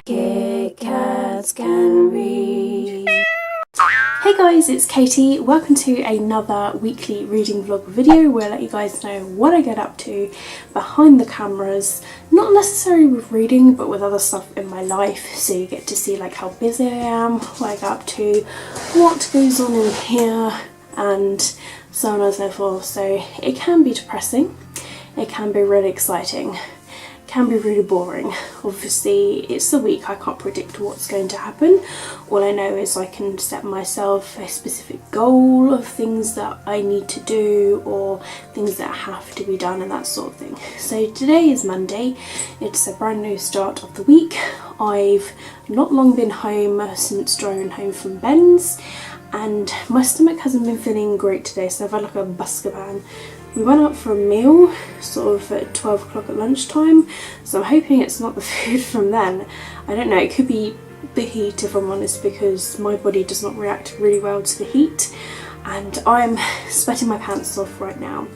Kit Kats Can Read. Hey guys, it's Katie. Welcome to another weekly reading vlog video where I let you guys know what I get up to behind the cameras, not necessarily with reading but with other stuff in my life, so you get to see like how busy I am, what I get up to, what goes on in here and so on and so forth. So it can be depressing, it can be really exciting, can be really boring. Obviously it's the week, I can't predict what's going to happen. All I know is I can set myself a specific goal of things that I need to do or things that have to be done and that sort of thing. So today is Monday, it's a brand new start of the week. I've not long been home since driving home from Ben's and my stomach hasn't been feeling great today, so I've had like a Buscopan. We went out for a meal sort of at 12 o'clock at lunchtime, so I'm hoping it's not the food from then. I don't know, it could be the heat if I'm honest, because my body does not react really well to the heat and I'm sweating my pants off right now.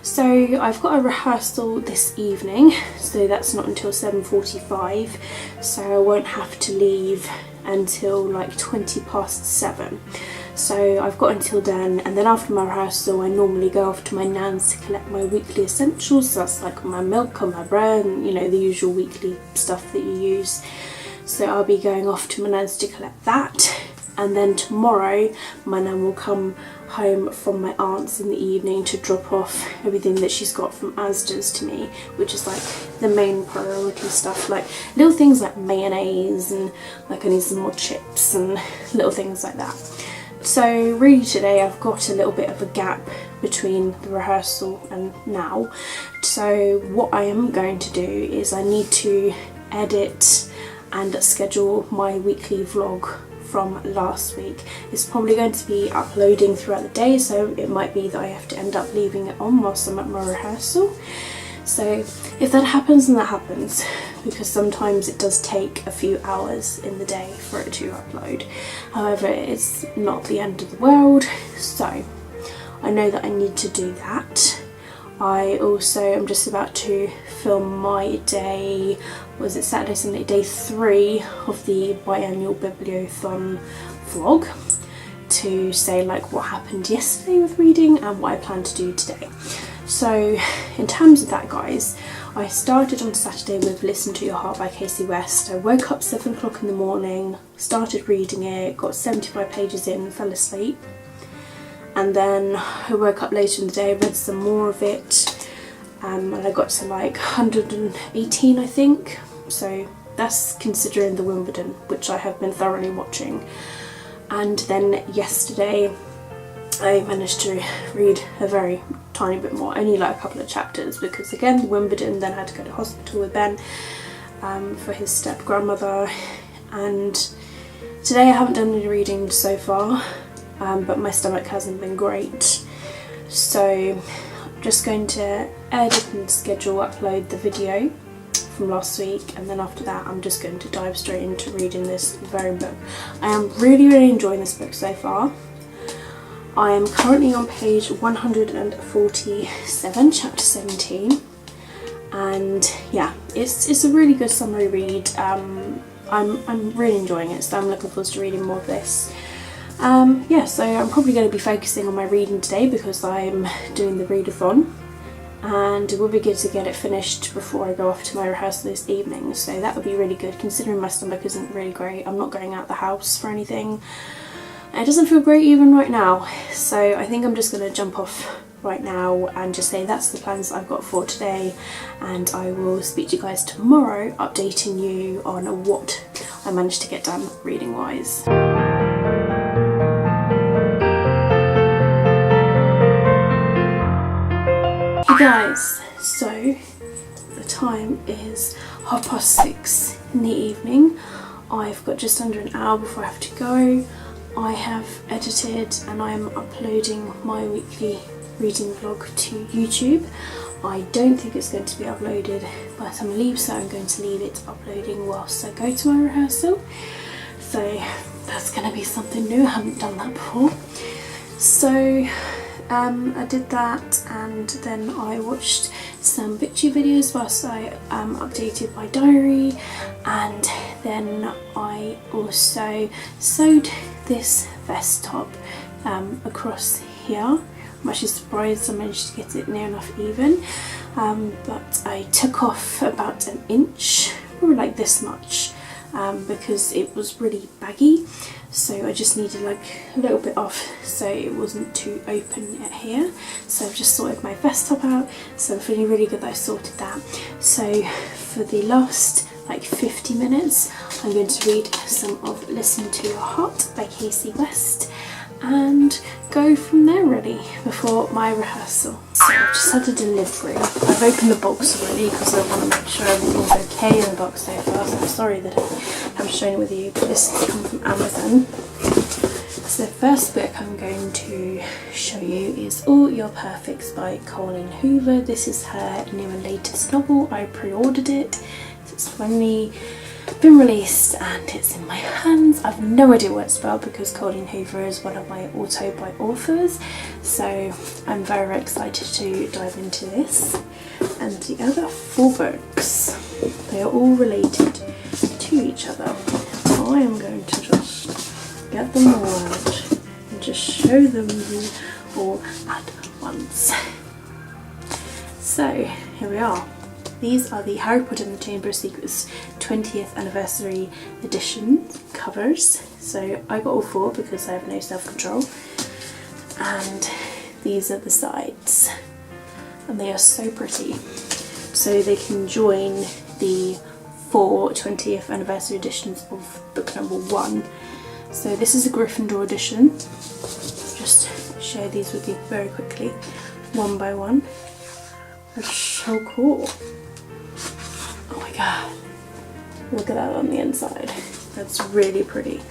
So I've got a rehearsal this evening, so that's not until 7:45, so I won't have to leave until like 7:20. So I've got until then, and then after my rehearsal I normally go off to my nan's to collect my weekly essentials. So that's like my milk and my bread and, you know, the usual weekly stuff that you use. So I'll be going off to my nan's to collect that, and then tomorrow my nan will come home from my aunt's in the evening to drop off everything that she's got from Asda's to me, which is like the main priority stuff, like little things like mayonnaise and like I need some more chips and little things like that. So really today I've got a little bit of a gap between the rehearsal and now. So what I am going to do is I need to edit and schedule my weekly vlog from last week. It's probably going to be uploading throughout the day, so it might be that I have to end up leaving it on whilst I'm at my rehearsal. So if that happens, then that happens, because sometimes it does take a few hours in the day for it to upload. However, it's not the end of the world, so I know that I need to do that. I also am just about to film my day, was it Saturday, Sunday, day 3 of the biannual bibliothon vlog, to say like what happened yesterday with reading and what I plan to do today. So in terms of that guys, I started on Saturday with Listen to Your Heart by Casey West. I woke up 7 o'clock in the morning, started reading it, got 75 pages in, fell asleep. And then I woke up later in the day, read some more of it, and I got to like 118 I think. So that's considering the Wimbledon, which I have been thoroughly watching. And then yesterday I managed to read a very tiny bit more, only like a couple of chapters, because again the Wimbledon, then I had to go to hospital with Ben for his step grandmother, and today I haven't done any reading so far, but my stomach hasn't been great, so I'm just going to edit and schedule upload the video from last week, and then after that I'm just going to dive straight into reading this very book. I am really enjoying this book so far. I am currently on page 147, chapter 17, and yeah, it's a really good summary read. I'm really enjoying it, so I'm looking forward to reading more of this. Yeah, so I'm probably going to be focusing on my reading today because I'm doing the readathon, and it would be good to get it finished before I go off to my rehearsal this evening, so that would be really good considering my stomach isn't really great. I'm not going out the house for anything. It doesn't feel great even right now, so I think I'm just going to jump off right now and just say that's the plans I've got for today, and I will speak to you guys tomorrow updating you on what I managed to get done reading wise. Hey guys, so the time is 6:30 in the evening. I've got just under an hour before I have to go. I have edited and I am uploading my weekly reading vlog to YouTube. I don't think it's going to be uploaded by the time I leave, so I'm going to leave it uploading whilst I go to my rehearsal. So that's going to be something new, I haven't done that before. So I did that, and then I watched some Bitchy videos whilst I updated my diary, and then I also sewed this vest top across here. I'm actually surprised I managed to get it near enough even, but I took off about an inch, probably like this much, because it was really baggy, so I just needed like a little bit off so it wasn't too open at here. So I've just sorted my vest top out, so I'm feeling really good that I sorted that. So for the last like 50 minutes I'm going to read some of Listen to Your Heart by Casey West and go from there really before my rehearsal. So I've just had a delivery. I've opened the box already because I want to make sure everything's okay in the box so far. So I'm sorry that I haven't shown it with you, but this has come from Amazon. So the first book I'm going to show you is All Your Perfects by Colleen Hoover. This is her new and latest novel. I pre-ordered it. It's finally been released and it's in my hands. I've no idea what it's about because Colleen Hoover is one of my auto-buy authors, so I'm very excited to dive into this. And the other 4 books, they are all related to each other. I am going to just get them all out and just show them you all at once. So here we are. These are the Harry Potter and the Chamber of Secrets 20th anniversary edition covers. So I got all 4 because I have no self-control. And these are the sides. And they are so pretty. So they can join the 4 20th anniversary editions of book number 1. So this is a Gryffindor edition. Just share these with you very quickly, one by one. They're so cool. Oh my god, look at that on the inside. That's really pretty.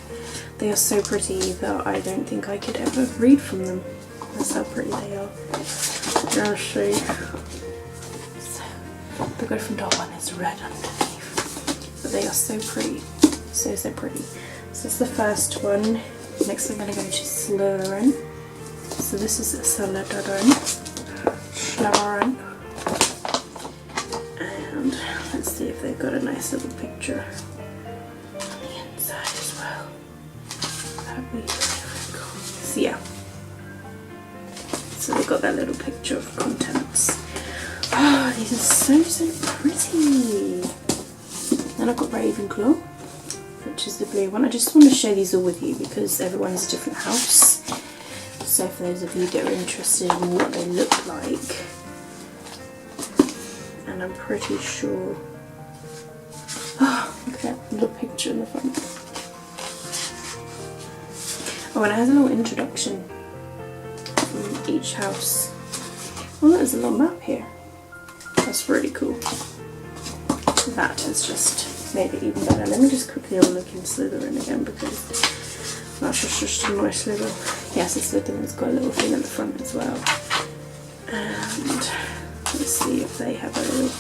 They are so pretty that I don't think I could ever read from them. That's how pretty they are. I'll show you. So, the Gryffindor one is red underneath. But they are so pretty. So pretty. So that's the first one. Next I'm going to go to Slytherin. So this is Slytherin. And let's see if they've got a nice little picture on the inside as well. That'd be very cool. So yeah. So they've got that little picture of contents. Oh, these are so pretty. Then I've got Ravenclaw, which is the blue one. I just want to share these all with you because everyone's a different house. So for those of you that are interested in what they look like, and I'm pretty sure, oh, look at that little picture in the front. Oh, and it has a little introduction from each house. Oh, there's a little map here. That's really cool. That has just made it even better. Let me just quickly have a look in Slytherin again because that's just a nice little, yes, Slytherin's got a little thing at the front as well. And let's see if they have a little,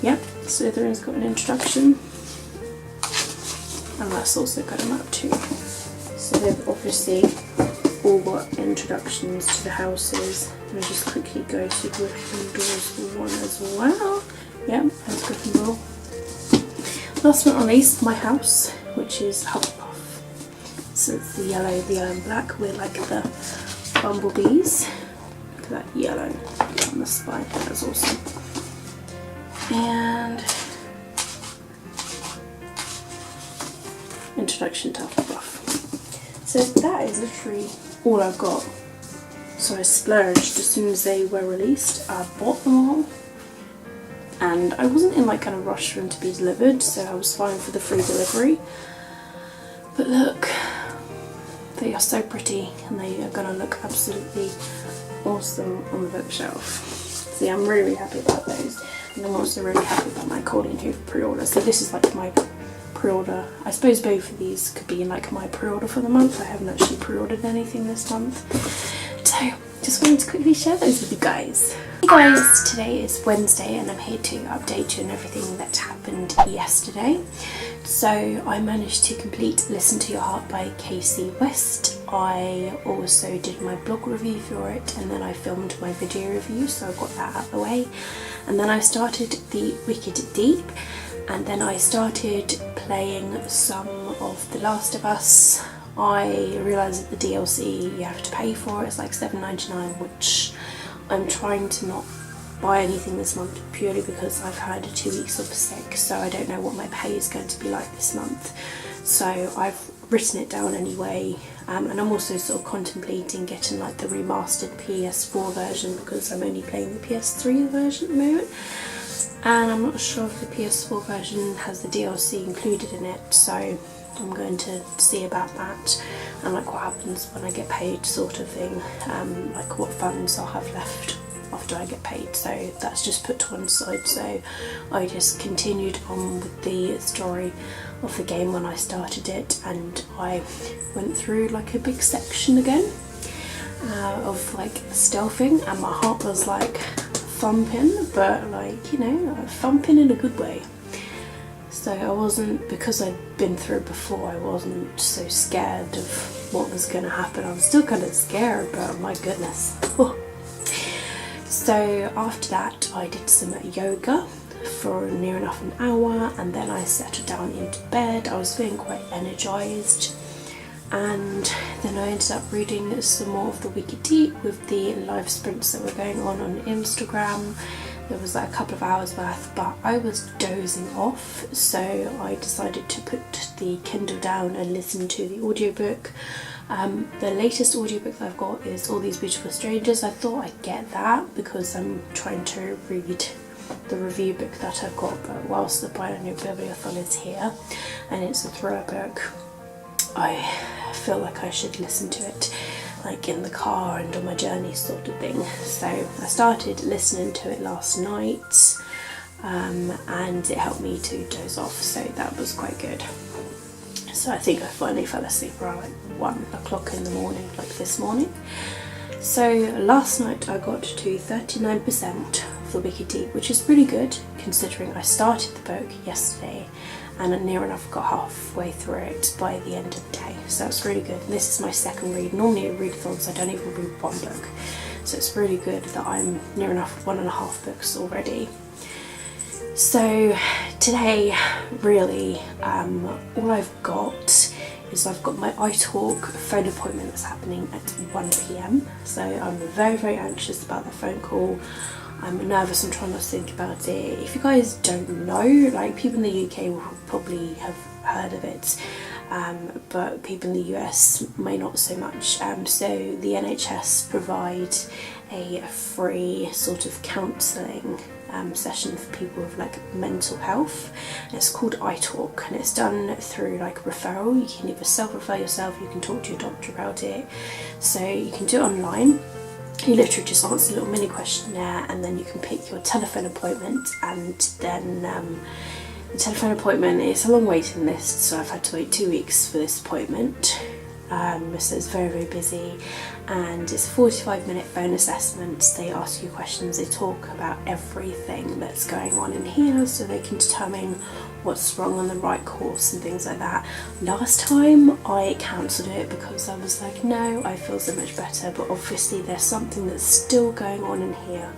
yep, Slytherin's got an introduction. And that's also got a map too. So they've obviously all got introductions to the houses. Let me just quickly go to Gryffindor's one as well. Yep, that's Gryffindor. Last but not least, my house, which is Hufflepuff. So it's the yellow, and black. We're like the bumblebees. Look at that yellow on the spine. That's awesome. And introduction to Hufflepuff. So that is literally all I've got. So I splurged as soon as they were released. I bought them all. And I wasn't in like kind of rush for them to be delivered, so I was fine for the free delivery. But look, they are so pretty and they are gonna look absolutely awesome on the bookshelf. So yeah, I'm really happy about those. And I'm also really happy about my Colleen Hoover pre-order. So this is like my pre-order. I suppose both of these could be in like my pre-order for the month. I haven't actually pre-ordered anything this month. So just wanted to quickly share those with you guys. Hey guys, today is Wednesday and I'm here to update you on everything that happened yesterday. So I managed to complete Listen to Your Heart by Casey West. I also did my blog review for it, and then I filmed my video review, so I got that out of the way. And then I started the Wicked Deep, and then I started playing some of The Last of Us. I realised that the DLC you have to pay for, it's like $7.99, which I'm trying to not buy anything this month purely because I've had 2 weeks off sick, so I don't know what my pay is going to be like this month. So I've written it down anyway, and I'm also sort of contemplating getting like the remastered PS4 version because I'm only playing the PS3 version at the moment, and I'm not sure if the PS4 version has the DLC included in it, so I'm going to see about that and like what happens when I get paid sort of thing, like what funds I'll have left after I get paid. So that's just put to one side. So I just continued on with the story of the game when I started it, and I went through like a big section again of like stealthing, and my heart was like thumping, but like, you know, thumping in a good way. So I wasn't, because I'd been through it before, I wasn't so scared of what was going to happen. I was still kind of scared, but my goodness. Oh. So after that I did some yoga for near enough an hour, and then I settled down into bed. I was feeling quite energised, and then I ended up reading some more of the Wicked Deep with the live sprints that were going on Instagram. There was like a couple of hours worth, but I was dozing off, so I decided to put the Kindle down and listen to the audiobook. The latest audiobook that I've got is All These Beautiful Strangers. I thought I'd get that because I'm trying to read the review book that I've got, but whilst the Biennial Bibliothon is here and it's a thriller book, I feel like I should listen to it like in the car and on my journey sort of thing. So I started listening to it last night, and it helped me to doze off, so that was quite good. So I think I finally fell asleep around like 1 o'clock in the morning, like this morning. So last night I got to 39% of the Wicked Deep, which is pretty good considering I started the book yesterday and near enough got halfway through it by the end of the day. So it's really good. And this is my second read. Normally at readathons I don't even read one book. So it's really good that I'm near enough 1.5 books already. So today, really, all I've got is I've got my iTalk phone appointment that's happening at 1 PM. So I'm very, very anxious about the phone call. I'm nervous, I'm trying not to think about it. If you guys don't know, like people in the UK will probably have heard of it, but people in the US may not so much. So the NHS provide a free sort of counselling session for people with like mental health. And it's called iTalk, and it's done through like referral. You can either self-refer yourself, you can talk to your doctor about it, so you can do it online. You literally just answer a little mini questionnaire, and then you can pick your telephone appointment, and then the telephone appointment is a long waiting list, so I've had to wait 2 weeks for this appointment. So it's very, very busy, and it's a 45-minute phone assessment. They ask you questions, they talk about everything that's going on in here so they can determine what's wrong on the right course and things like that. Last time I cancelled it because I was like, no, I feel so much better, but obviously there's something that's still going on in here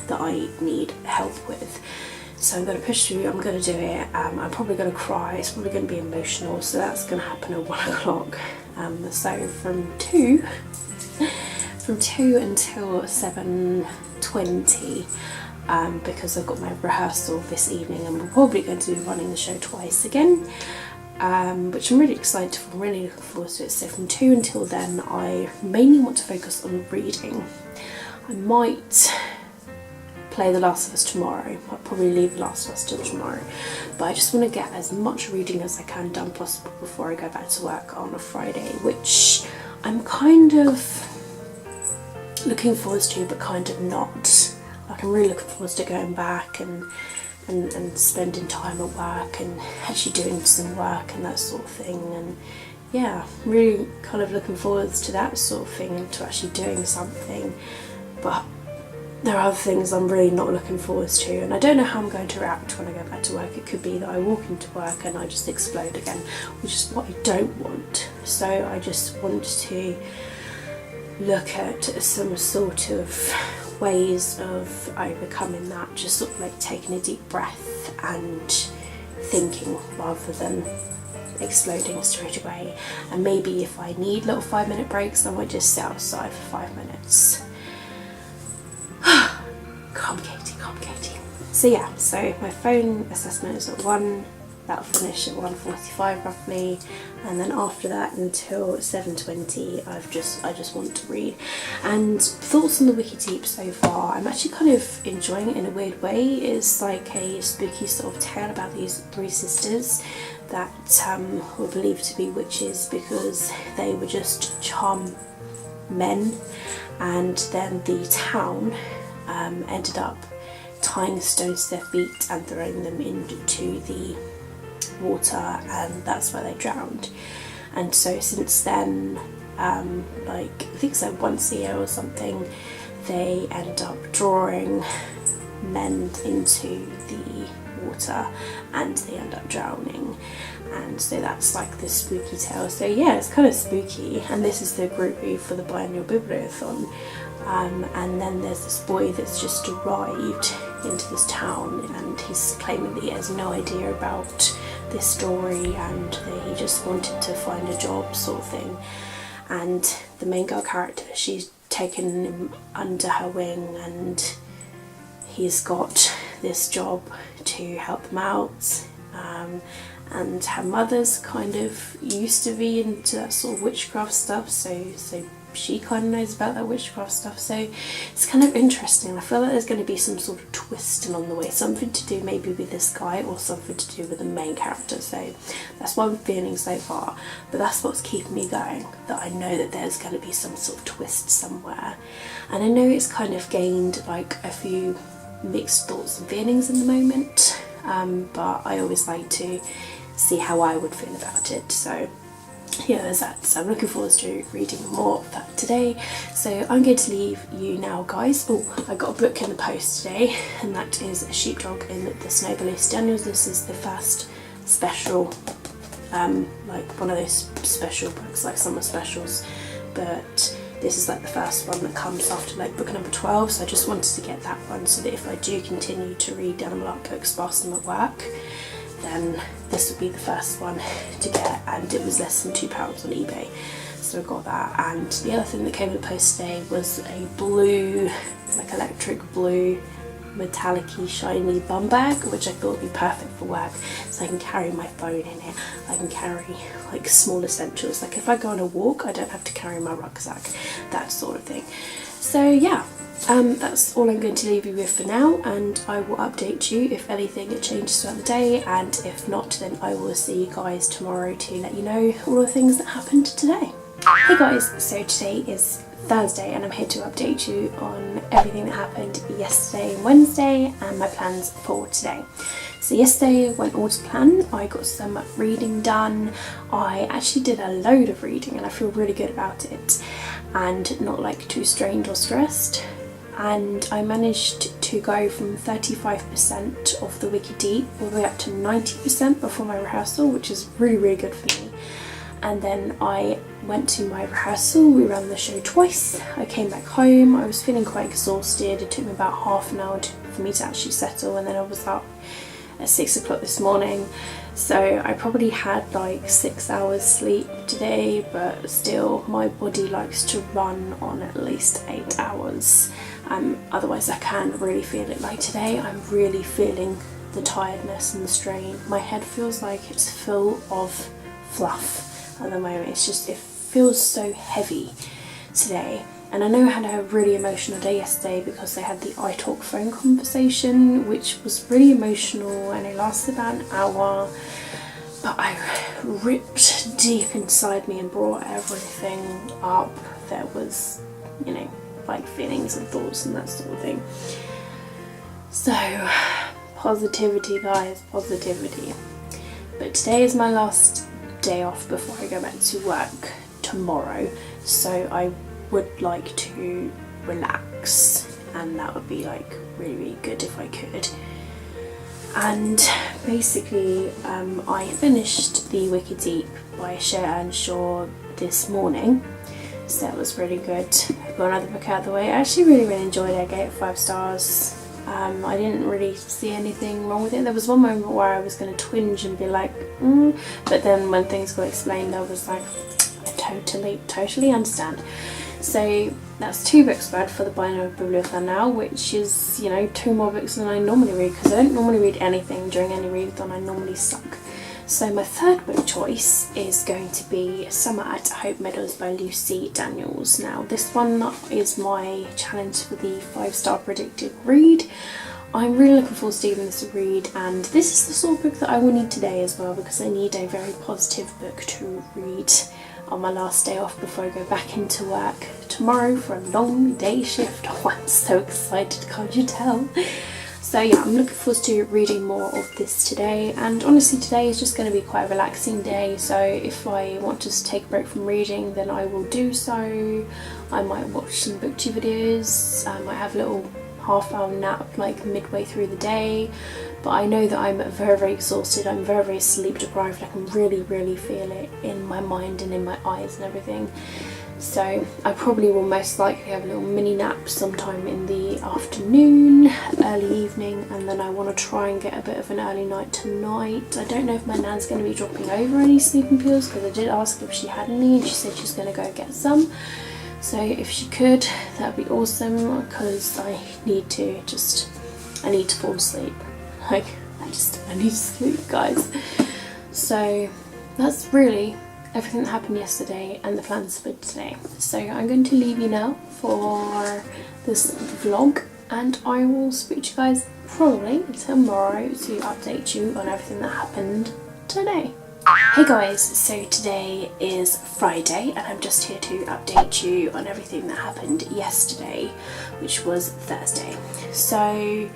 that I need help with. So I'm going to push through, I'm going to do it. I'm probably going to cry, it's probably going to be emotional, so that's going to happen at 1 o'clock. So from 2 until 7:20, because I've got my rehearsal this evening, and we're probably going to be running the show twice again, which I'm really excited for, I'm really looking forward to it. So from 2 until then I mainly want to focus on reading. I might play The Last of Us tomorrow. I'll probably leave The Last of Us till tomorrow, but I just want to get as much reading as I can done possible before I go back to work on a Friday, which I'm kind of looking forward to, but kind of not. Like, I'm really looking forward to going back and spending time at work and actually doing some work and that sort of thing, and yeah, really kind of looking forward to that sort of thing and to actually doing something. But there are other things I'm really not looking forward to, and I don't know how I'm going to react when I go back to work. It could be that I walk into work and I just explode again, which is what I don't want. So I just want to look at some sort of ways of overcoming that, just sort of like taking a deep breath and thinking rather than exploding straight away. And maybe if I need little 5-minute breaks, I might just sit outside for 5 minutes. Calm Katie, calm Katie. So yeah, so my phone assessment is at 1, that'll finish at 1:45 roughly, and then after that until 7:20 I just want to read. And thoughts on the Wikideep so far, I'm actually kind of enjoying it in a weird way. It's like a spooky sort of tale about these 3 sisters that were believed to be witches because they were just charm men, and then the town ended up tying stones to their feet and throwing them into the water, and that's where they drowned. And so since then, like I think it's like once a year or something, they end up drawing men into the water and they end up drowning. And so that's like the spooky tale. So yeah, it's kind of spooky, and this is the group read for the biannual bibliothon. And then there's this boy that's just arrived into this town, and he's claiming that he has no idea about this story and that he just wanted to find a job sort of thing. And the main girl character, she's taken him under her wing, and he's got this job to help them out. And her mother's kind of used to be into that sort of witchcraft stuff, so she kind of knows about that witchcraft stuff. So it's kind of interesting. I feel like there's going to be some sort of twist along the way, something to do maybe with this guy or something to do with the main character. So that's what I'm feeling so far, but that's what's keeping me going, that I know that there's going to be some sort of twist somewhere. And I know it's kind of gained like a few mixed thoughts and feelings in the moment, but I always like to see how I would feel about it. So yeah, there's that. So I'm looking forward to reading more of that today. So I'm going to leave you now, guys. Oh, I got a book in the post today, and that is A Sheepdog in the Snow Below Daniels. This is the first special, like one of those special books, like summer specials, but this is like the first one that comes after like book number 12, so I just wanted to get that one so that if I do continue to read animal art books whilst I'm at work, then this would be the first one to get, and it was less than £2 on eBay, so I got that. And the other thing that came in the post today was a blue, like electric blue, metallic-y shiny bum bag, which I thought would be perfect for work, so I can carry my phone in it, I can carry like small essentials, like if I go on a walk I don't have to carry my rucksack, that sort of thing. So yeah, that's all I'm going to leave you with for now, and I will update you if anything changes throughout the day, and if not, then I will see you guys tomorrow to let you know all the things that happened today. Hey guys, so today is Thursday and I'm here to update you on everything that happened yesterday and Wednesday and my plans for today. So yesterday went all to plan. I got some reading done. I actually did a load of reading and I feel really good about it, and not like too strained or stressed. And I managed to go from 35% of the Wikideep all the way up to 90% before my rehearsal, which is really good for me. And then I went to my rehearsal, we ran the show twice, I came back home, I was feeling quite exhausted, it took me about half an hour for me to actually settle, and then I was up at 6 o'clock this morning, so I probably had like 6 hours sleep today, but still my body likes to run on at least 8 hours, otherwise I can really feel it. Like today I'm really feeling the tiredness and the strain. My head feels like it's full of fluff at the moment. It's just, it feels so heavy today. And I know I had a really emotional day yesterday because I had the iTalk phone conversation, which was really emotional and it lasted about an hour, but I ripped deep inside me and brought everything up that was, you know, like feelings and thoughts and that sort of thing. So positivity, guys, positivity. But today is my last day off before I go back to work tomorrow, so I would like to relax, and that would be like really good if I could. And basically I finished the Wicked Deep by Shea Earnshaw this morning, so that was really good. I've got another book out of the way. I actually really enjoyed it. I gave it 5 stars. I didn't really see anything wrong with it. There was one moment where I was going to twinge and be like, but then when things got explained, I was like, I totally understand. So that's 2 books read for the Bino Bibliothèque now, which is, you know, 2 more books than I normally read, because I don't normally read anything during any readathon. I normally suck. So my 3rd book choice is going to be Summer at Hope Meadows by Lucy Daniels. Now this one is my challenge for the 5-star predicted read. I'm really looking forward to giving this a read, and this is the sort of book that I will need today as well, because I need a very positive book to read on my last day off before I go back into work tomorrow for a long day shift. Oh, I'm so excited, can't you tell? So yeah, I'm looking forward to reading more of this today, and honestly today is just going to be quite a relaxing day, so if I want to take a break from reading then I will do so. I might watch some booktube videos, I might have a little half-hour nap like midway through the day, but I know that I'm very exhausted. I'm very sleep deprived. I can really feel it in my mind and in my eyes and everything. So I probably will most likely have a little mini nap sometime in the afternoon, early evening, and then I want to try and get a bit of an early night tonight. I don't know if my nan's going to be dropping over any sleeping pills, because I did ask if she had any and she said she's going to go get some. So if she could, that would be awesome, because I need to fall asleep. Like, I need to sleep, guys. So that's really everything that happened yesterday and the plans for today. So I'm going to leave you now for this vlog, and I will speak to you guys probably tomorrow to update you on everything that happened today. Hey guys, so today is Friday and I'm just here to update you on everything that happened yesterday, which was Thursday. So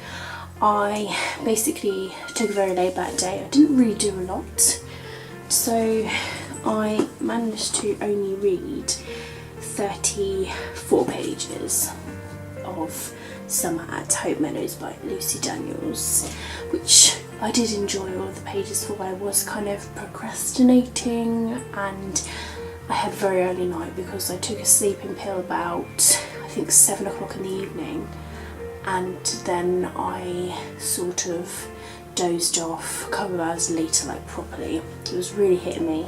I basically took a very laid back day. I didn't really do a lot, so I managed to only read 34 pages of Summer at Hope Meadows by Lucy Daniels, which I did enjoy all of the pages for. I was kind of procrastinating, and I had a very early night because I took a sleeping pill about I think 7 o'clock in the evening, and then I sort of dozed off a couple of hours later, like properly. It was really hitting me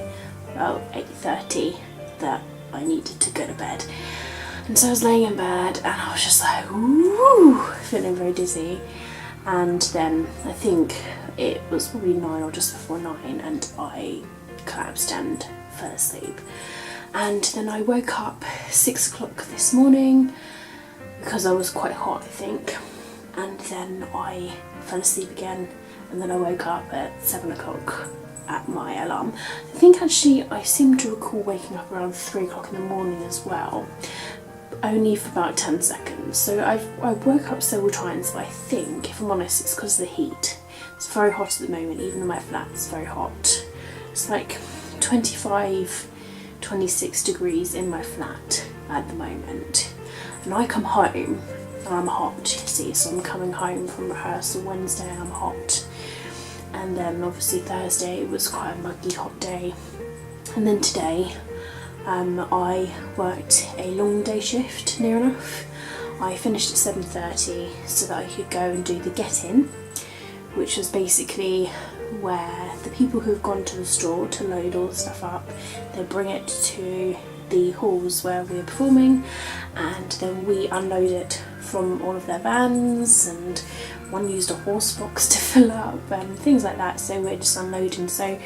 about 8:30 that I needed to go to bed. And so I was laying in bed and I was just like, ooh, feeling very dizzy. And then I think it was probably 9 or just before 9 and I collapsed and fell asleep. And then I woke up 6 o'clock this morning because I was quite hot, I think. And then I fell asleep again, and then I woke up at 7 o'clock at my alarm. I think actually I seem to recall waking up around 3 o'clock in the morning as well, only for about 10 seconds. So I woke up several times, but I think, if I'm honest, it's because of the heat. It's very hot at the moment, even in my flat it's very hot. It's like 25, 26 degrees in my flat at the moment. And I come home and I'm hot, you see, so I'm coming home from rehearsal Wednesday and I'm hot. And then obviously Thursday was quite a muggy hot day. And then today I worked a long day shift, near enough. I finished at 7:30 so that I could go and do the get-in, which was basically where the people who've gone to the store to load all the stuff up, they bring it to the halls where we're performing, and then we unload it from all of their vans, and one used a horse box to fill up and things like that, so we're just unloading. So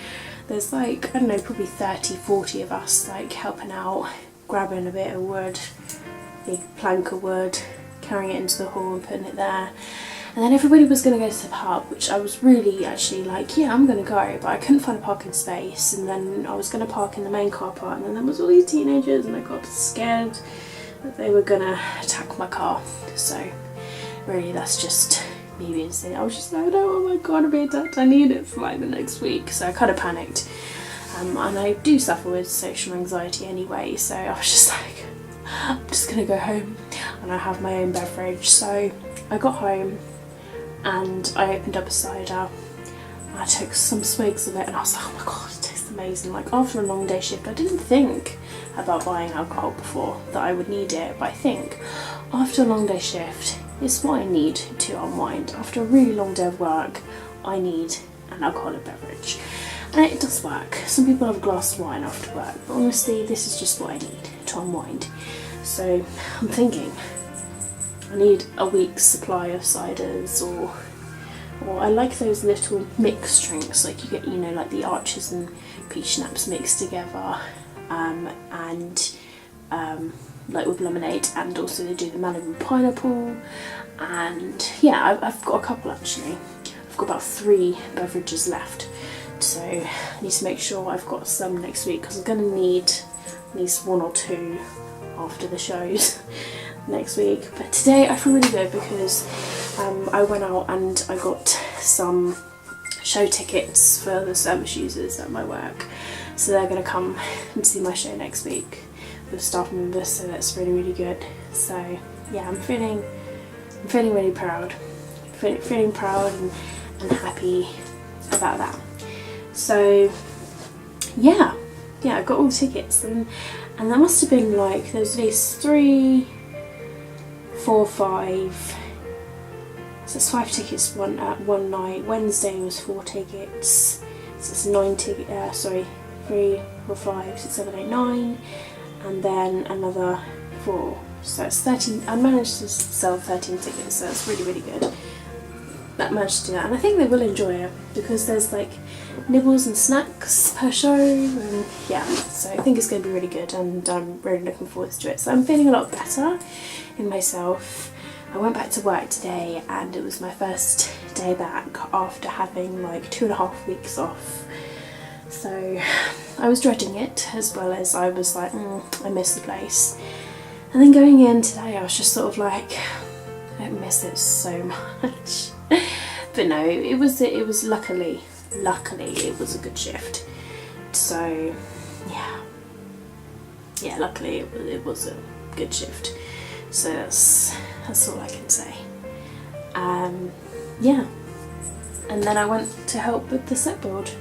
there's like, I don't know, probably 30-40 of us like helping out, grabbing a bit of wood, big plank of wood, carrying it into the hall and putting it there. And then everybody was going to go to the pub, which I was really actually like, yeah, I'm going to go, but I couldn't find a parking space. And then I was going to park in the main car park, and then there was all these teenagers, and I got scared that they were going to attack my car. So really, that's just me being silly. I was just like, I don't want my car to be attacked. I need it for like the next week. So I kind of panicked. and I do suffer with social anxiety anyway, so I was just like, I'm just gonna go home and I have my own beverage. So I got home and I opened up a cider and I took some swigs of it and I was like, oh my god, it tastes amazing. Like after a long day shift, I didn't think about buying alcohol before, that I would need it, but I think after a long day shift, it's what I need to unwind. After a really long day of work, I need an alcoholic beverage. And it does work. Some people have a glass of wine after work, but honestly, this is just what I need to unwind. So I'm thinking I need a week's supply of ciders, or I like those little mixed drinks, like you get, you know, like the Archers and peach schnapps mixed together, and like with lemonade, and also they do the Malibu pineapple, and yeah, I've got a couple actually. I've got about 3 beverages left, so I need to make sure I've got some next week, because I'm going to need at least 1 or 2 after the shows next week. But today I feel really good because I went out and I got some show tickets for the service users at my work, so they're going to come and see my show next week with staff members, so that's really good. So yeah, I'm feeling really proud, feeling proud and happy about that. So yeah, I got all the tickets, and there must have been like, there's at least 3, 4, 5. So it's 5 tickets one night. Wednesday was 4 tickets. So it's 9 tickets. 3, 4, 5, 6, 7, 8, 9, and then another 4. So it's 13. I managed to sell 13 tickets, so it's really good. That managed to do that, and I think they will enjoy it because there's like nibbles and snacks per show, and yeah, so I think it's going to be really good, and I'm really looking forward to it. So I'm feeling a lot better in myself. I went back to work today and it was my first day back after having like 2.5 weeks off, so I was dreading it, as well as I was like, I miss the place. And then going in today, I was just sort of like, I miss it so much. But no, it was luckily it was a good shift. So yeah, luckily it was a good shift. So that's all I can say. Yeah, and then I went to help with the set build.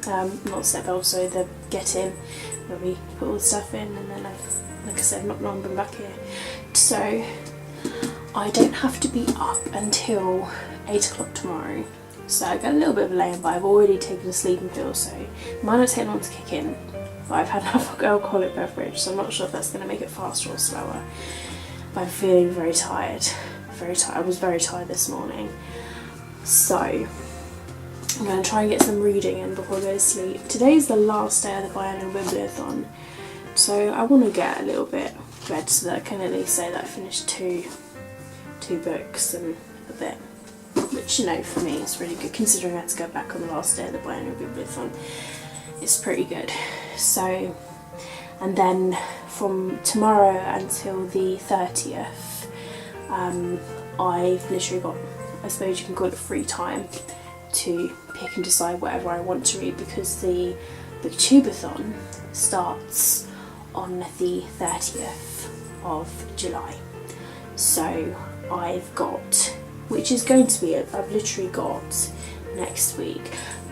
Not set build, so the get in, where we put all the stuff in, and then like I said, not long been back here. So I don't have to be up until 8 o'clock tomorrow, so I got a little bit of a lay-in, but I've already taken a sleeping pill, so it might not take long to kick in, but I've had enough alcoholic beverage, so I'm not sure if that's going to make it faster or slower. But I'm feeling very tired, I was very tired this morning, so I'm going to try and get some reading in before I go to sleep. Today's the last day of the biannual bibliothon, so I want to get a little bit read so that I can at least say that I finished two books and a bit, which, you know, for me is really good considering I had to go back on the last day of the biannual bibliothon. It's pretty good. So, and then from tomorrow until the 30th, I've literally got, I suppose you can call it free time to pick and decide whatever I want to read, because the Booktubeathon starts on the 30th of July. So I've got, which is going to be, I've literally got next week,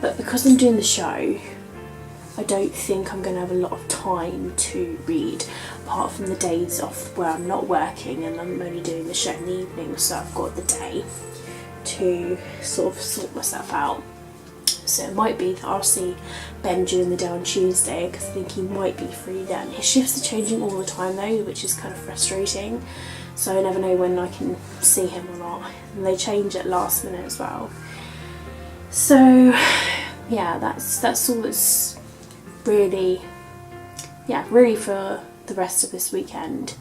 but because I'm doing the show, I don't think I'm going to have a lot of time to read, apart from the days off where I'm not working and I'm only doing the show in the evening, so I've got the day to sort of sort myself out. So it might be that I'll see Ben during the day on Tuesday, because I think he might be free then. His shifts are changing all the time though, which is kind of frustrating, so I never know when I can see him or not, and they change at last minute as well. So yeah, that's all that's really for the rest of this weekend.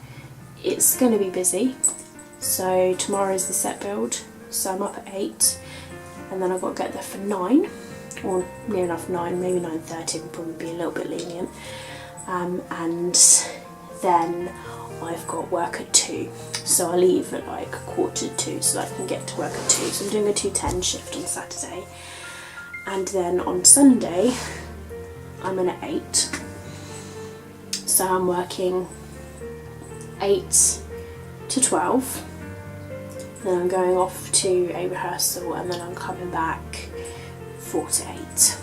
It's going to be busy. So tomorrow is the set build, so I'm up at 8, and then I've got to get there for 9, or near enough 9, maybe 9:30 will probably be a little bit lenient, and then I've got work at 2, so I'll leave at like 1:45 so I can get to work at 2. So I'm doing a 2:10 shift on Saturday, and then on Sunday I'm in at 8. So I'm working 8 to 12. Then I'm going off to a rehearsal and then I'm coming back 4 to 8.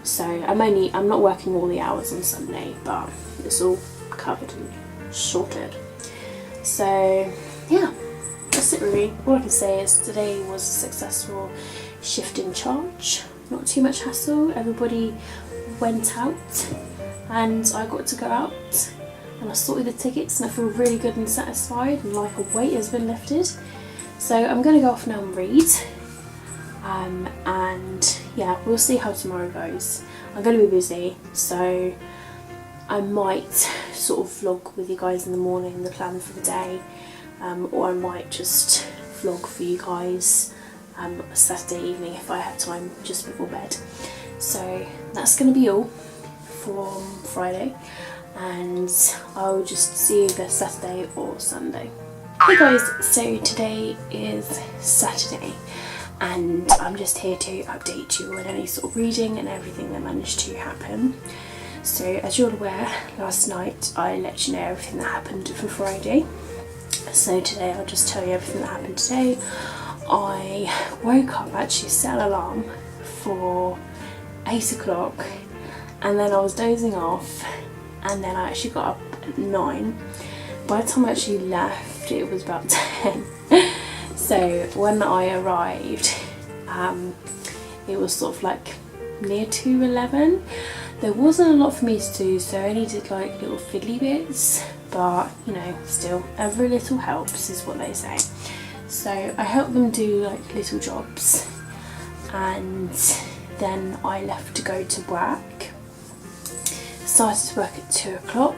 So I'm not working all the hours on Sunday, but it's all covered and sorted. So yeah, that's it really. All I can say is today was a successful shift in charge. Not too much hassle. Everybody went out and I got to go out and I sorted the tickets and I feel really good and satisfied and like a weight has been lifted. So I'm going to go off now and read. And yeah, we'll see how tomorrow goes. I'm going to be busy, so I might sort of vlog with you guys in the morning, the plan for the day, or I might just vlog for you guys Saturday evening if I have time just before bed. So that's going to be all from Friday, and I'll just see you either Saturday or Sunday. Hey guys, so today is Saturday and I'm just here to update you on any sort of reading and everything that managed to happen. So as you're aware, last night I let you know everything that happened for Friday. So today I'll just tell you everything that happened today. I woke up, actually set an alarm for 8 o'clock and then I was dozing off and then I actually got up at 9. By the time I actually left it was about 10. So when I arrived it was sort of like near to 11. There wasn't a lot for me to do, so I only did like little fiddly bits, but you know, still every little helps is what they say. So I helped them do like little jobs and then I left to go to work. Started to work at 2 o'clock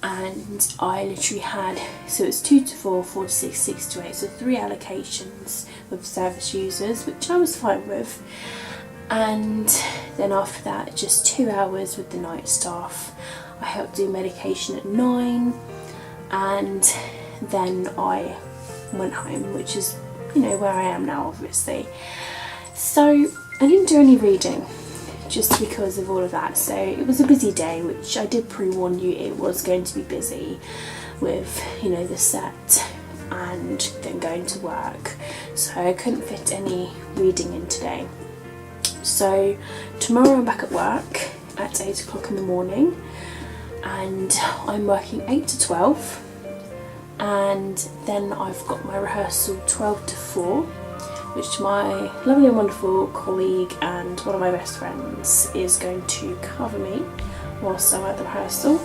and I literally had, so it's 2 to 4, 4 to 6, 6 to 8, so 3 allocations with service users, which I was fine with. And then after that, just 2 hours with the night staff. I helped do medication at 9 and then I went home, which is, you know, where I am now obviously. So I didn't do any reading just because of all of that. So it was a busy day, which I did pre-warn you it was going to be busy with, you know, the set and then going to work. So I couldn't fit any reading in today. So tomorrow I'm back at work at 8 o'clock in the morning and I'm working 8 to 12 and then I've got my rehearsal 12 to 4, which my lovely and wonderful colleague and one of my best friends is going to cover me whilst I'm at the rehearsal,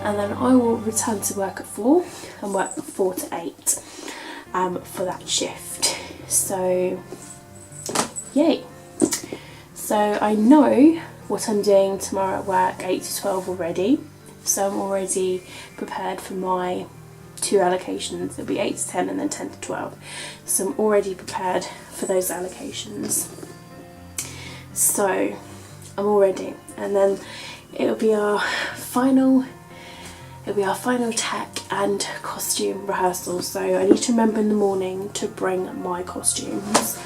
and then I will return to work at 4 and work 4 to 8 for that shift. So yay! So I know what I'm doing tomorrow at work 8 to 12 already, so I'm already prepared for my 2 allocations. It'll be 8 to 10 and then 10 to 12. So I'm already prepared for those allocations. So I'm all ready. And then it'll be our final tech and costume rehearsal. So I need to remember in the morning to bring my costumes.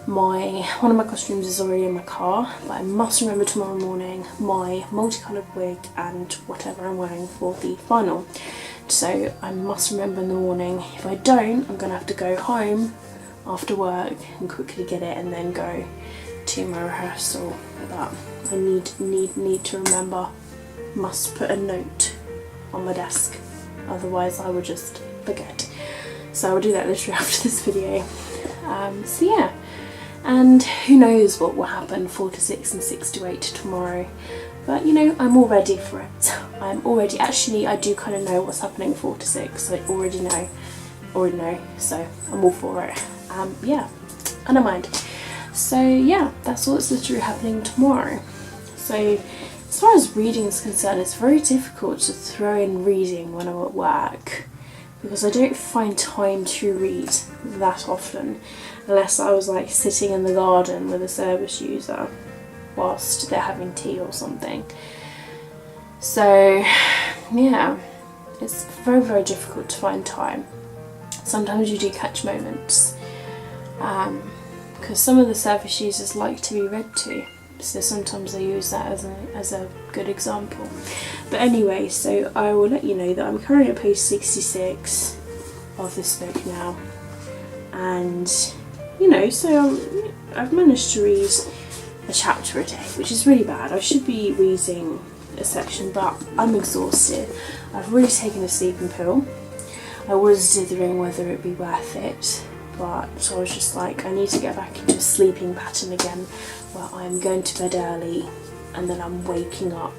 One of my costumes is already in my car, but I must remember tomorrow morning my multicoloured wig and whatever I'm wearing for the final. So I must remember in the morning. If I don't, I'm going to have to go home after work and quickly get it and then go to my rehearsal. But I need to remember, must put a note on my desk, otherwise I will just forget. So I will do that literally after this video. So yeah, and who knows what will happen 4 to 6 and 6 to 8 tomorrow. But you know, I'm all ready for it. I'm already, actually I do kind of know what's happening 4 to 6. I already know, so I'm all for it. Yeah, I don't mind. So yeah, that's what's literally happening tomorrow. So as far as reading is concerned, it's very difficult to throw in reading when I'm at work because I don't find time to read that often unless I was like sitting in the garden with a service user whilst they're having tea or something. So yeah, it's very, very difficult to find time. Sometimes you do catch moments because some of the service users like to be read to, so sometimes I use that as a good example. But anyway, so I will let you know that I'm currently at page 66 of this book now, and you know, so I've managed to read a chapter a day, which is really bad. I should be reading a section, but I'm exhausted. I've really taken a sleeping pill. I was dithering whether it'd be worth it, but so I was just like, I need to get back into a sleeping pattern again, where I'm going to bed early and then I'm waking up.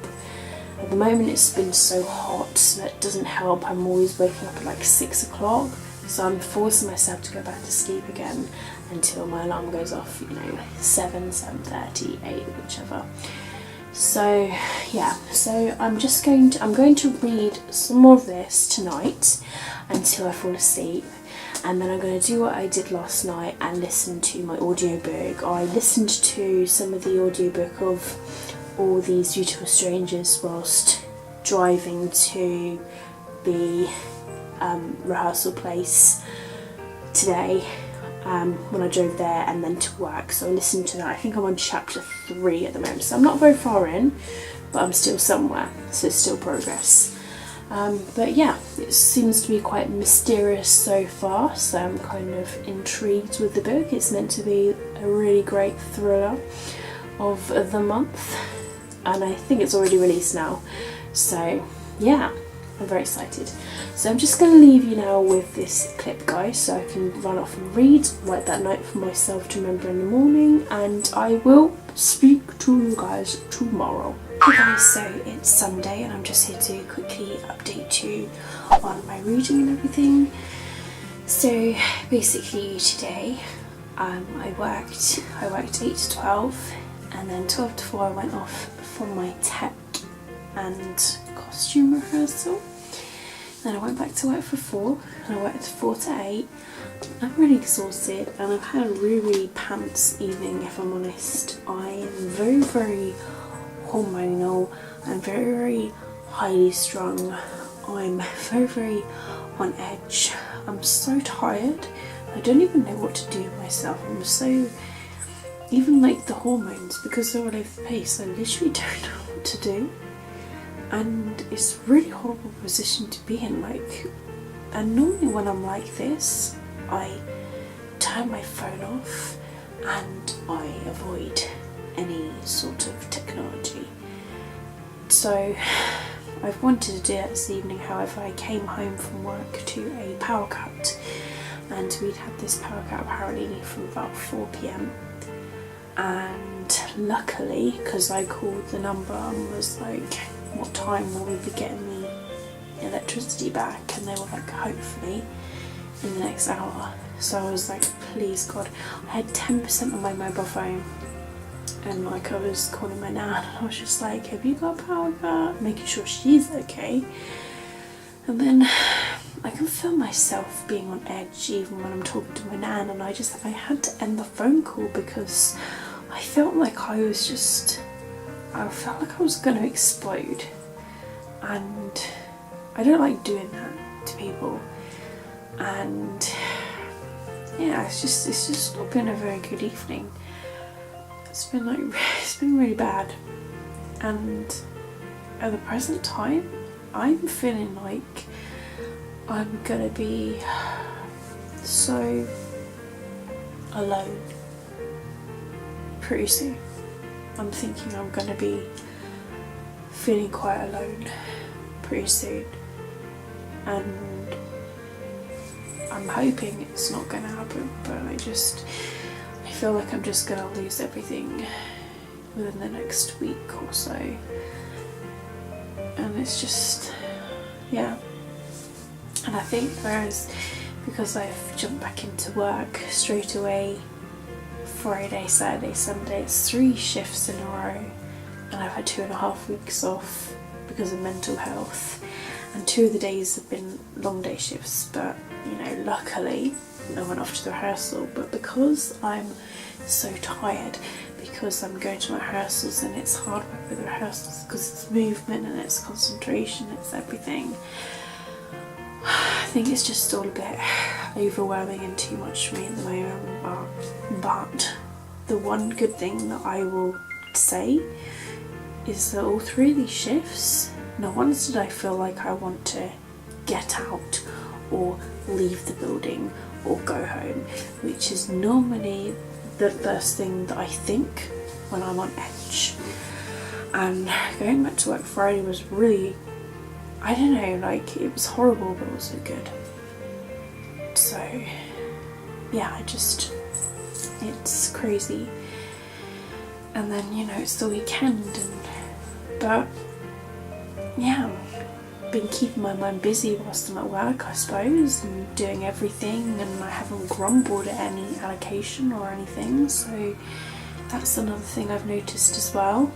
At the moment it's been so hot, so that doesn't help. I'm always waking up at like 6 o'clock, so I'm forcing myself to go back to sleep again until my alarm goes off, you know, 7, 7:30, 8, whichever. So yeah, so I'm going to read some more of this tonight until I fall asleep, and then I'm going to do what I did last night and listen to my audiobook. I listened to some of the audiobook of All These Beautiful Strangers whilst driving to the rehearsal place today, when I drove there and then to work. So I listened to that. I think I'm on chapter 3 at the moment, so I'm not very far in, but I'm still somewhere, so it's still progress. But yeah, it seems to be quite mysterious so far, so I'm kind of intrigued with the book. It's meant to be a really great thriller of the month, and I think it's already released now, so yeah, I'm very excited. So I'm just going to leave you now with this clip, guys, so I can run off and read, write that note for myself to remember in the morning, and I will speak to you guys tomorrow. Hey guys, so it's Sunday and I'm just here to quickly update you on my reading and everything. So basically today I worked 8 to 12, and then 12 to 4 I went off for my tech and costume rehearsal. Then I went back to work for 4, and I worked 4 to 8. I'm really exhausted and I've had a really pants evening, if I'm honest. I am very, very hormonal. I'm very, very highly strung. I'm very, very on edge. I'm so tired. I don't even know what to do with myself. I'm so, even like the hormones, because they're all over the place, I literally don't know what to do. And it's a really horrible position to be in, like, and normally when I'm like this, I turn my phone off and I avoid any sort of technology. So I've wanted to do that this evening, however I came home from work to a power cut, and we'd had this power cut apparently from about 4 PM, and luckily, because I called the number and was like, what time will we be getting the electricity back, and they were like, hopefully in the next hour. So I was like, please God. I had 10% on my mobile phone, and like I was calling my nan and I was just like, have you got a power cut, making sure she's okay. And then I can feel myself being on edge even when I'm talking to my nan, and I had to end the phone call because I felt like I felt like I was going to explode, and I don't like doing that to people. And yeah, it's just not been a very good evening. It's been really bad, and at the present time I'm feeling like I'm gonna be so alone pretty soon. I'm thinking I'm gonna be feeling quite alone pretty soon, and I'm hoping it's not gonna happen, but I feel like I'm just gonna lose everything within the next week or so, and it's just, yeah. And I think because I've jumped back into work straight away, Friday, Saturday, Sunday, it's 3 shifts in a row, and I've had 2.5 weeks off because of mental health, and 2 of the days have been long day shifts, but you know, luckily I went off to the rehearsal. But because I'm so tired, because I'm going to my rehearsals and it's hard work with the rehearsals because it's movement and it's concentration, it's everything, I think it's just all a bit overwhelming and too much for me at the moment. But the one good thing that I will to say is that all 3 of these shifts, not once did I feel like I want to get out or leave the building or go home, which is normally the first thing that I think when I'm on edge. And going back to work Friday was really, I don't know, like it was horrible but also good. So yeah, it's crazy. And then, you know, it's the weekend, but yeah, I've been keeping my mind busy whilst I'm at work, I suppose, and doing everything, and I haven't grumbled at any allocation or anything, so that's another thing I've noticed as well.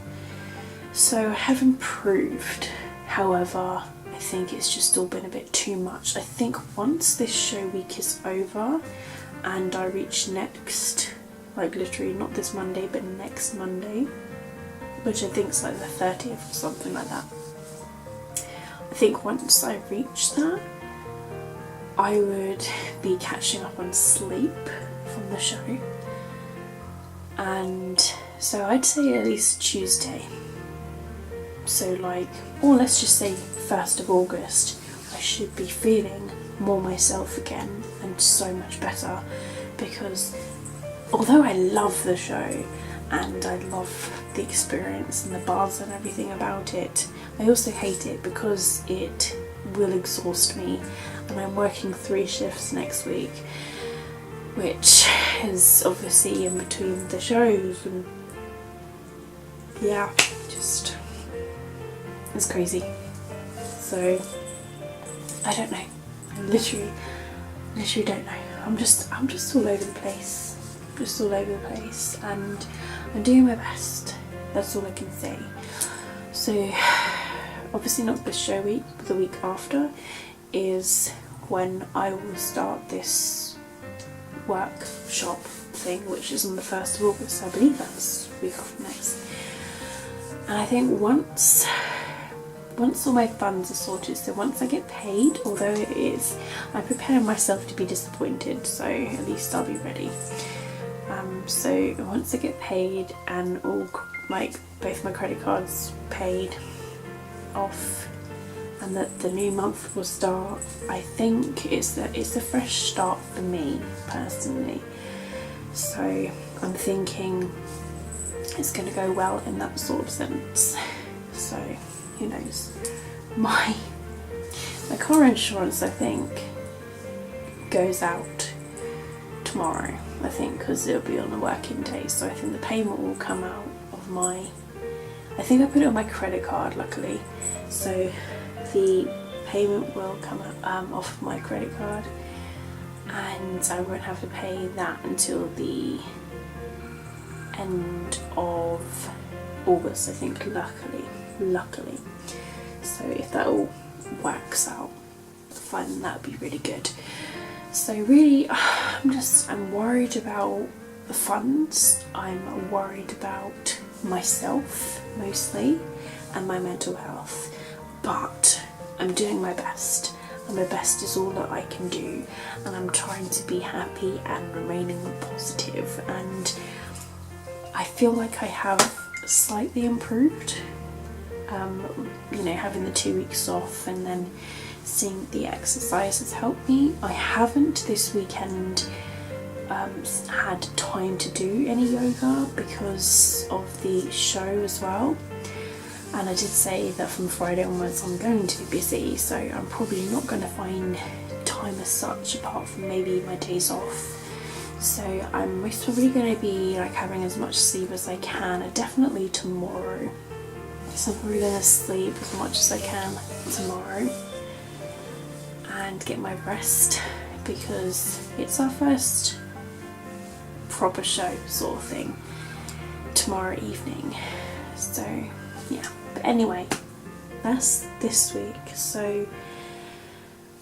So I have improved, however, I think it's just all been a bit too much. I think once this show week is over and I reach next, like literally not this Monday but next Monday, which I think is like the 30th or something like that. I think once I reach that, I would be catching up on sleep from the show, and so I'd say at least Tuesday. So like, or let's just say 1st of August, I should be feeling more myself again and so much better, because although I love the show and I love the experience and the buzz and everything about it, I also hate it because it will exhaust me, and I'm working 3 shifts next week, which is obviously in between the shows, and yeah, just it's crazy. So I don't know. I literally don't know. I'm just all over the place. Just all over the place, and I'm doing my best. That's all I can say. So obviously not this show week, but the week after is when I will start this workshop thing, which is on the 1st of August. I believe that's the week after next. And I think once all my funds are sorted, so once I get paid, although it is, I prepare myself to be disappointed, so at least I'll be ready. So once I get paid and all, like both my credit cards paid off, and that the new month will start, I think it's a fresh start for me personally. So I'm thinking it's going to go well in that sort of sense. So who knows. My car insurance, I think, goes out tomorrow, I think, because it'll be on a working day, so I think the payment will come out of my, I think I put it on my credit card luckily, so the payment will come out, off my credit card, and I won't have to pay that until the end of August, I think, luckily. So if that all works out fine, that would be really good. So really, I'm worried about the funds, I'm worried about myself mostly, and my mental health, but I'm doing my best, and my best is all that I can do, and I'm trying to be happy and remaining positive, and I feel like I have slightly improved. You know, having the 2 weeks off and then seeing the exercise has helped me. I haven't this weekend had time to do any yoga because of the show as well, and I did say that from Friday onwards I'm going to be busy, so I'm probably not going to find time as such apart from maybe my days off. So I'm most probably going to be like having as much sleep as I can, definitely tomorrow. So I'm probably going to sleep as much as I can tomorrow and get my rest, because it's our first proper show sort of thing tomorrow evening. So yeah, but anyway, that's this week. So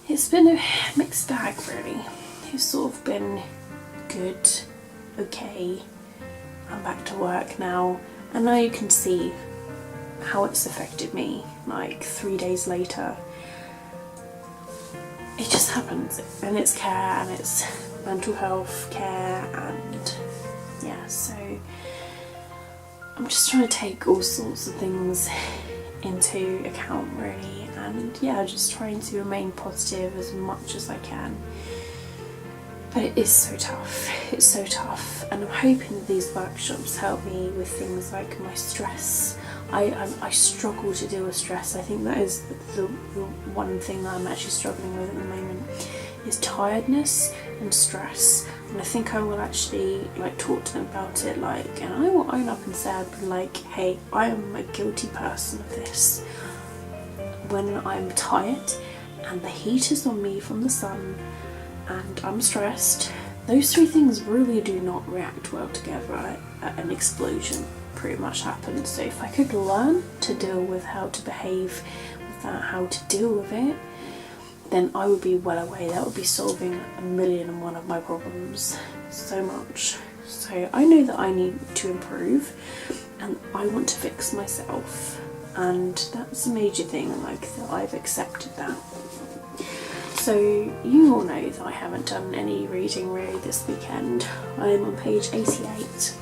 it's been a mixed bag really. It's sort of been good, okay, I'm back to work now, and now you can see how it's affected me, like 3 days later. It just happens, and it's care, and it's mental health care, and yeah, so I'm just trying to take all sorts of things into account really, and yeah, just trying to remain positive as much as I can. But it is so tough, it's so tough, and I'm hoping that these workshops help me with things like my stress. I struggle to deal with stress. I think that is the one thing that I'm actually struggling with at the moment, is tiredness and stress. And I think I will actually like talk to them about it, like, and I will own up and say, I'd be like, hey, I am a guilty person of this. When I'm tired and the heat is on me from the sun and I'm stressed, those three things really do not react well together. An explosion pretty much happens. So if I could learn to deal with how to behave with that, how to deal with it, then I would be well away. That would be solving 1,000,001 of my problems so much. So I know that I need to improve and I want to fix myself, and that's a major thing, like that I've accepted that. So you all know that I haven't done any reading really this weekend. I'm on page 88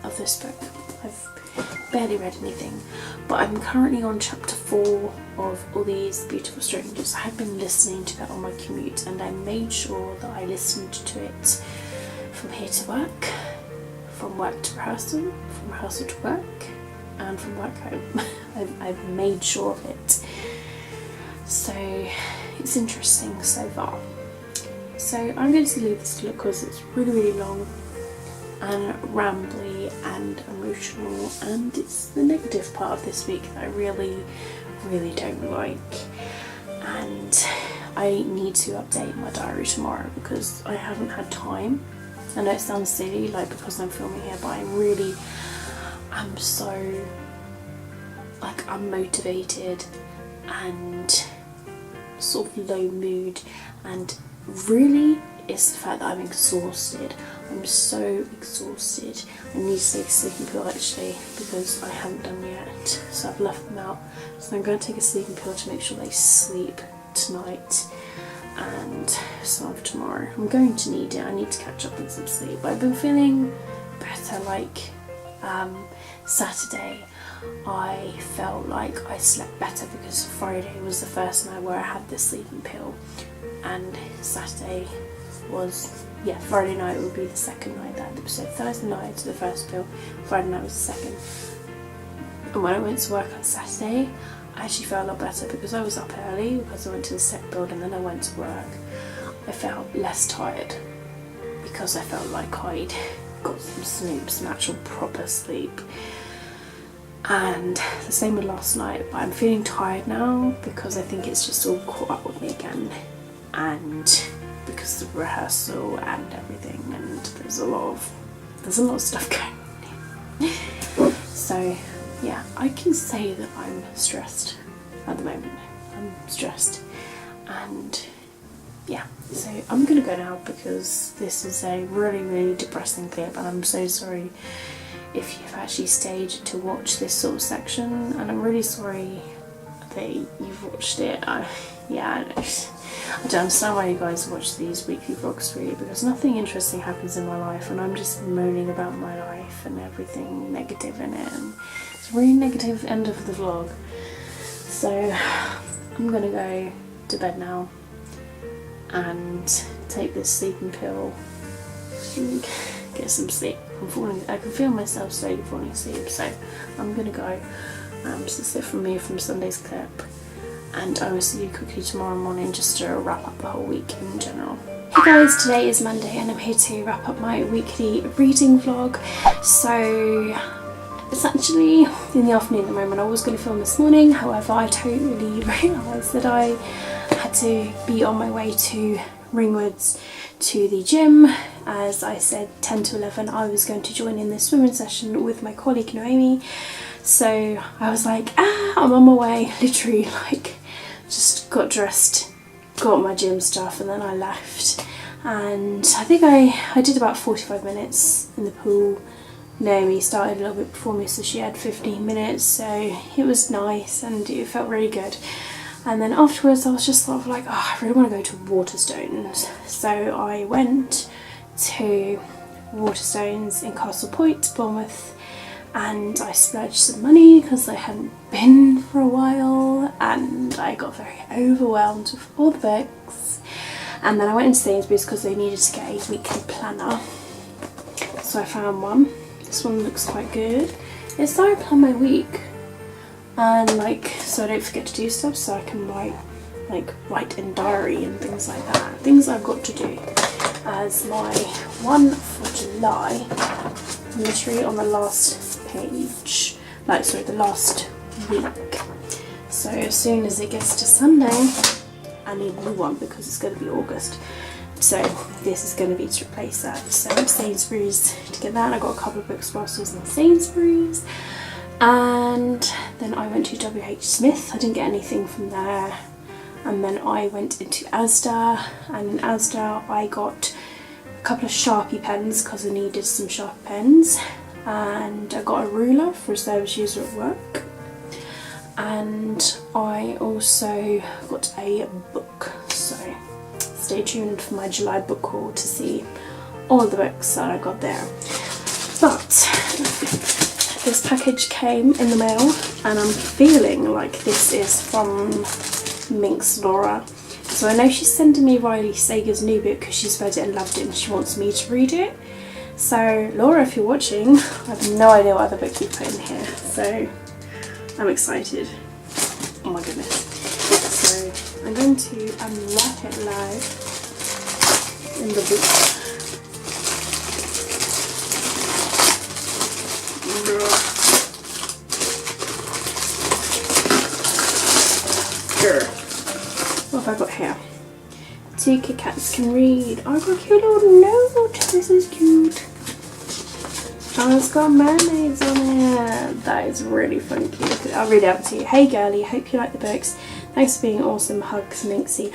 of this book. I've barely read anything, but I'm currently on chapter 4 of All These Beautiful Strangers. I have been listening to that on my commute, and I made sure that I listened to it from here to work, from work to rehearsal, from rehearsal to work, and from work home. I've made sure of it. So it's interesting so far. So I'm going to leave this because it's really, really long and rambly and emotional, and it's the negative part of this week that I really, really don't like. And I need to update my diary tomorrow because I haven't had time. I know it sounds silly, like because I'm filming here, but I'm so like unmotivated and sort of low mood, and really it's the fact that I'm exhausted. I'm so exhausted. I need to take a sleeping pill actually, because I haven't done yet, so I've left them out. So I'm going to take a sleeping pill to make sure they sleep tonight and some of tomorrow. I'm going to need it. I need to catch up on some sleep. I've been feeling better. Like Saturday I felt like I slept better because Friday was the first night where I had the sleeping pill, and Saturday was, yeah, Friday night would be the second night that, so Thursday night to the first pill, Friday night was the second. And when I went to work on Saturday, I actually felt a lot better because I was up early, because I went to the set build and then I went to work. I felt less tired because I felt like I'd got some sleep, some actual proper sleep. And the same with last night, but I'm feeling tired now because I think it's just all caught up with me again, and because of the rehearsal and everything, and there's a lot of stuff going on here. So yeah, I can say that I'm stressed at the moment. I'm stressed, and yeah, so I'm gonna go now because this is a really, really depressing clip, and I'm so sorry if you've actually stayed to watch this sort of section, and I'm really sorry that you've watched it. I don't understand why you guys watch these weekly vlogs really, because nothing interesting happens in my life and I'm just moaning about my life and everything negative in it, and it's a really negative end of the vlog. So I'm gonna go to bed now and take this sleeping pill and get some sleep. I can feel myself slowly falling asleep, so I'm gonna go. So that's it from me from Sunday's clip, and I will see you quickly tomorrow morning just to wrap up the whole week in general. Hey guys, today is Monday and I'm here to wrap up my weekly reading vlog. So it's actually in the afternoon at the moment. I was going to film this morning, however I totally realised that I had to be on my way to Ringwoods to the gym. As I said, 10 to 11 I was going to join in this swimming session with my colleague Noemi. So I was like, I'm on my way, literally, like just got dressed, got my gym stuff, and then I left. And I think I did about 45 minutes in the pool. Naomi started a little bit before me, so she had 15 minutes, so it was nice and it felt really good. And then afterwards I was just sort of like, I really want to go to Waterstones. So I went to Waterstones in Castle Point, Bournemouth, and I splurged some money because I hadn't been for a while, and I got very overwhelmed with all the books. And then I went into Sainsbury's because they needed to get a weekly planner, so I found one. This one looks quite good. It's how I plan my week, and like, so I don't forget to do stuff, so I can write in diary and things like that, things I've got to do. As my one for July, literally on the last page, the last week. So as soon as it gets to Sunday, I need a new one because it's going to be August. So this is going to be to replace that. So I went to Sainsbury's to get that, and I got a couple of books whilst I was in Sainsbury's. And then I went to WH Smith. I didn't get anything from there. And then I went into Asda, and in Asda I got a couple of Sharpie pens because I needed some Sharpie pens, and I got a ruler for a service user at work, and I also got a book. So stay tuned for my July book haul to see all the books that I got there. But this package came in the mail, and I'm feeling like this is from Minx Laura. So I know she's sending me Riley Sager's new book because she's read it and loved it and she wants me to read it. So Laura, if you're watching, I have no idea what other book you put in here, so I'm excited. Oh my goodness. So I'm going to unwrap it live in the book. What have I got here? Two Kit Kats Can Read. Oh, I got a cute little note. This is cute. Oh, it's got mermaids on it. That is really funky. I'll read it out to you. Hey girlie, hope you like the books. Thanks for being awesome. Hugs, Minxie.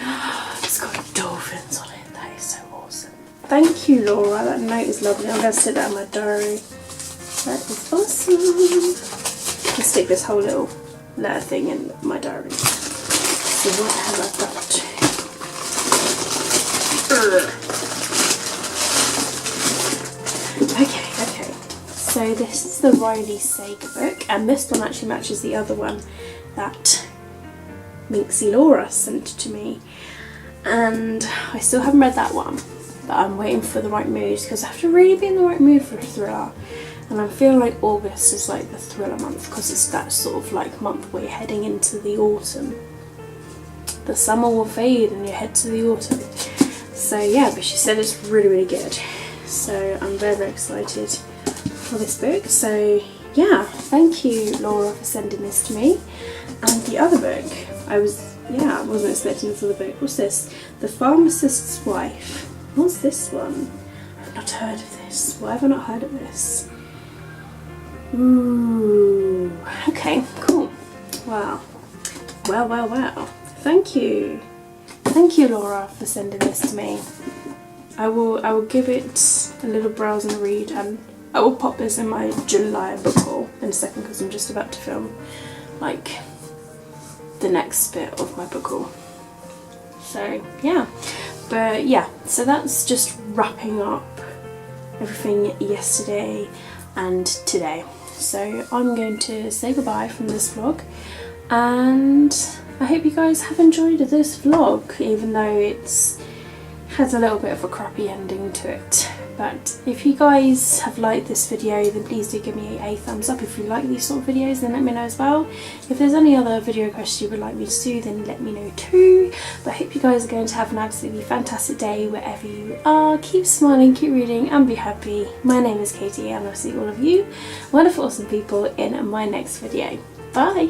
It's got dolphins on it. That is so awesome. Thank you, Laura. That note is lovely. I'm going to stick that in my diary. That is awesome. I'll stick this whole little letter thing in my diary. So what have I got? Okay. So this is the Riley Sager book, and this one actually matches the other one that Minxie Laura sent to me. And I still haven't read that one, but I'm waiting for the right mood because I have to really be in the right mood for a thriller. And I feel like August is like the thriller month because it's that sort of like month where you're heading into the autumn. The summer will fade and you head to the autumn. So yeah, but she said it's really, really good. So I'm very, very excited for this book. So yeah, thank you, Laura, for sending this to me. And the other book, I wasn't expecting this other book. What's this? The Pharmacist's Wife. What's this one? I've not heard of this. Why have I not heard of this? Ooh, okay, cool. Wow. Wow. Thank you, Laura, for sending this to me. I will give it a little browse and read, and I will pop this in my July book haul in a second because I'm just about to film like the next bit of my book haul. So yeah, but yeah, so that's just wrapping up everything yesterday and today. So I'm going to say goodbye from this vlog, and I hope you guys have enjoyed this vlog, even though it's has a little bit of a crappy ending to it. But if you guys have liked this video, then please do give me a thumbs up. If you like these sort of videos, then let me know as well. If there's any other video requests you would like me to do, then let me know too. But I hope you guys are going to have an absolutely fantastic day wherever you are. Keep smiling, keep reading, and be happy. My name is Katie, and I'll see all of you wonderful, awesome people in my next video. Bye!